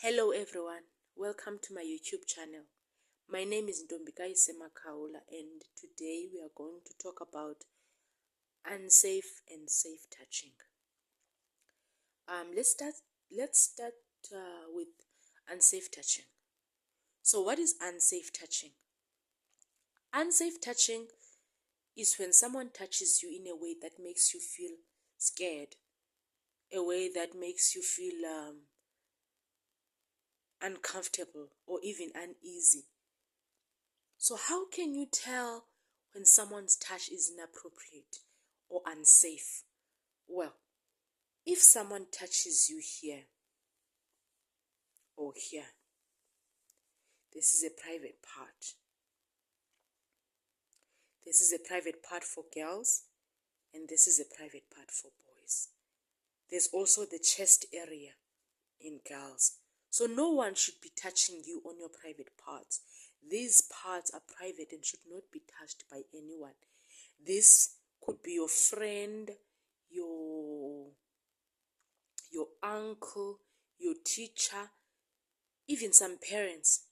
Hello everyone, welcome to my YouTube channel. My name is Ntombikai Semakaula and today we are going to talk about unsafe and safe touching. Let's start with unsafe touching. So what is unsafe touching? Unsafe touching is when someone touches you in a way that makes you feel scared, a way that makes you feel uncomfortable or even uneasy. So how can you tell when someone's touch is inappropriate or unsafe? Well, if someone touches you here or here, this is a private part. This is a private part for girls and this is a private part for boys. There's also the chest area in girls. So no one should be touching you on your private parts. These parts are private and should not be touched by anyone. This could be your friend, your uncle, your teacher, even some parents.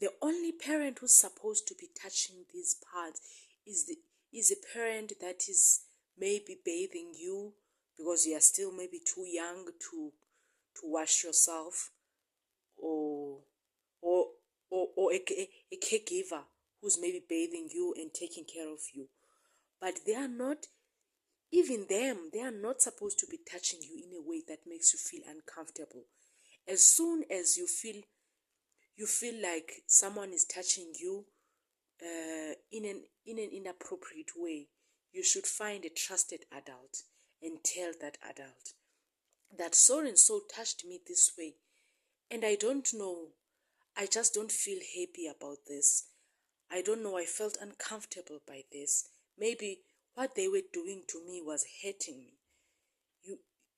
The only parent who's supposed to be touching these parts is a parent that is maybe bathing you because you are still maybe too young to wash yourself, or a caregiver who's maybe bathing you and taking care of you. But they are not, even them, they are not supposed to be touching you in a way that makes you feel uncomfortable. As soon as you feel like someone is touching you in an inappropriate way, you should find a trusted adult and tell that adult that so and so touched me this way, and I don't know, I just don't feel happy about this. I don't know, I felt uncomfortable by this. Maybe what they were doing to me was hurting me.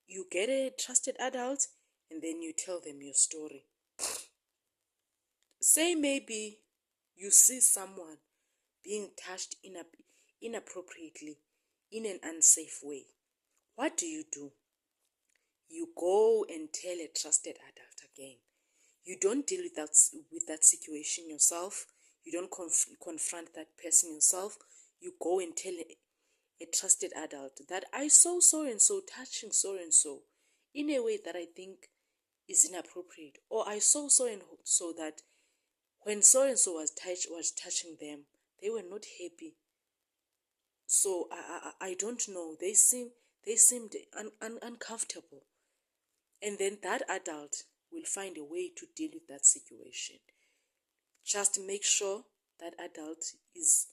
You get a trusted adult and then you tell them your story. Say maybe you see someone being touched inappropriately in an unsafe way. What do? You go and tell a trusted adult again. You don't deal with that situation yourself. You don't confront that person yourself. You go and tell a trusted adult that I saw so and so touching so and so in a way that I think is inappropriate, or I saw so and so that when so and so was touching them, they were not happy. So I don't know. They seemed uncomfortable, and then that adult will find a way to deal with that situation. Just make sure that adult is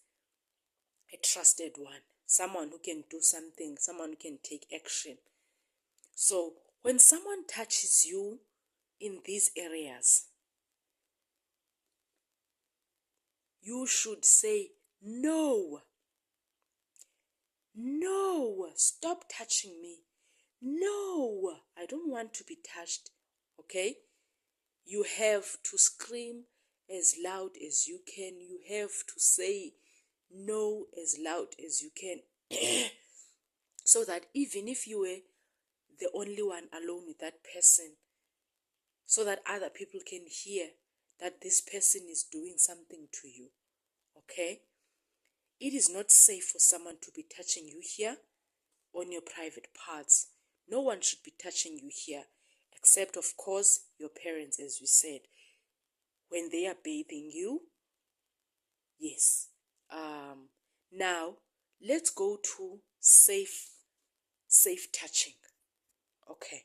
a trusted one, someone who can do something, someone who can take action. So when someone touches you in these areas, you should say, no, stop touching me. No, I don't want to be touched. Okay? You have to scream as loud as you can. You have to say no as loud as you can. So that even if you were the only one alone with that person, so that other people can hear that this person is doing something to you. Okay? It is not safe for someone to be touching you here on your private parts. No one should be touching you here, except of course your parents, as we said, when they are bathing you. Yes. Now let's go to safe touching. Okay.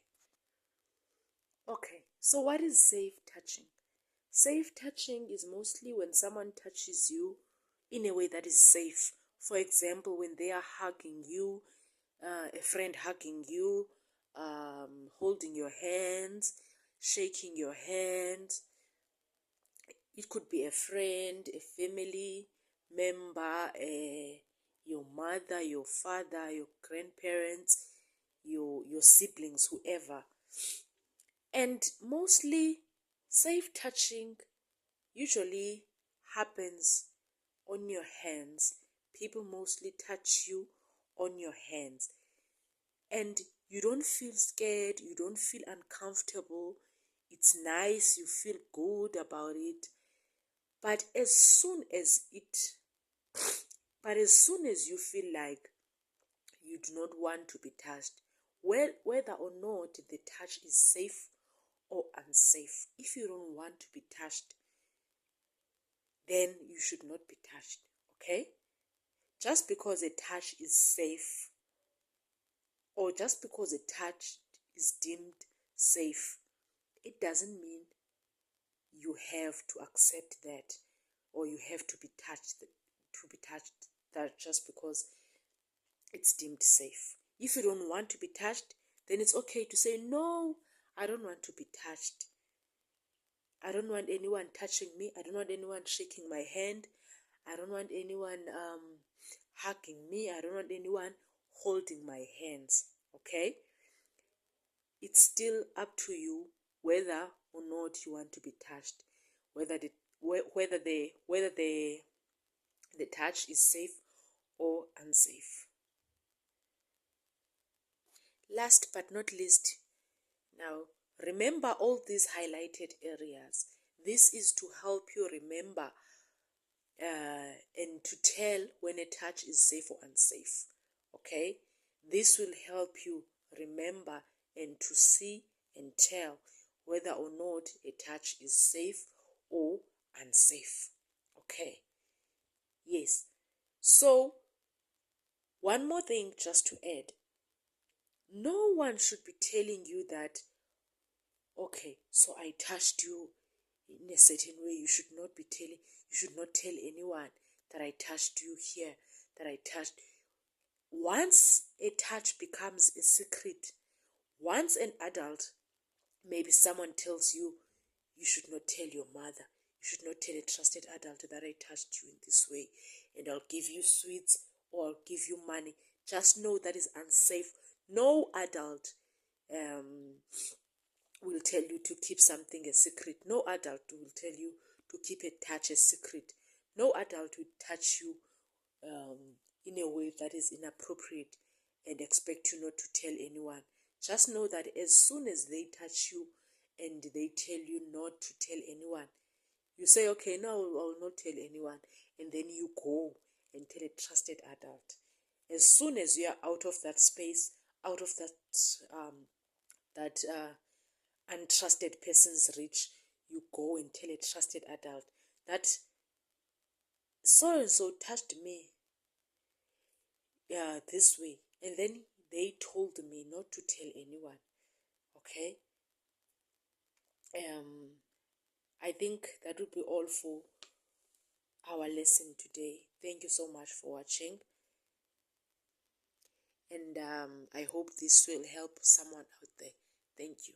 So what is safe touching? Safe touching is mostly when someone touches you in a way that is safe. For example, when they are hugging you, a friend hugging you, holding your hands, shaking your hand. It could be a friend, a family member, your mother, your father, your grandparents, your siblings, whoever. And mostly safe touching usually happens on your hands. People mostly touch you on your hands. And you don't feel scared, you don't feel uncomfortable. It's nice, you feel good about it. But as soon as you feel like you do not want to be touched, whether or not the touch is safe or unsafe, if you don't want to be touched, then you should not be touched, okay? Just because a touch is safe, or just because a touch is deemed safe, it doesn't mean you have to accept that, or you have to be touched that just because it's deemed safe. If you don't want to be touched, then it's okay to say, no, I don't want to be touched. I don't want anyone touching me. I don't want anyone shaking my hand. I don't want anyone hugging me. I don't want anyone holding my hands. Okay? It's still up to you whether or not you want to be touched, whether the touch is safe or unsafe. Last but not least, now remember all these highlighted areas. This is to help you remember and to tell when a touch is safe or unsafe. Okay? This will help you remember and to see and tell whether or not a touch is safe or unsafe. Okay? Yes. So, one more thing just to add. No one should be telling you that, okay, so I touched you in a certain way. You should not tell anyone that I touched you here, that I touched. Once a touch becomes a secret, once an adult, maybe someone tells you, you should not tell your mother, you should not tell a trusted adult that I touched you in this way, and I'll give you sweets or I'll give you money. Just know that is unsafe. No adult will tell you to keep something a secret. No adult will tell you to keep a touch a secret. No adult will touch you in a way that is inappropriate and expect you not to tell anyone. Just know that as soon as they touch you and they tell you not to tell anyone, you say, okay, no, I will not tell anyone. And then you go and tell a trusted adult. As soon as you are out of that space, out of that untrusted person's reach, you go and tell a trusted adult that so and so touched me this way, and then they told me not to tell anyone. Okay? I think that would be all for our lesson today. Thank you so much for watching, and I hope this will help someone out there. Thank you.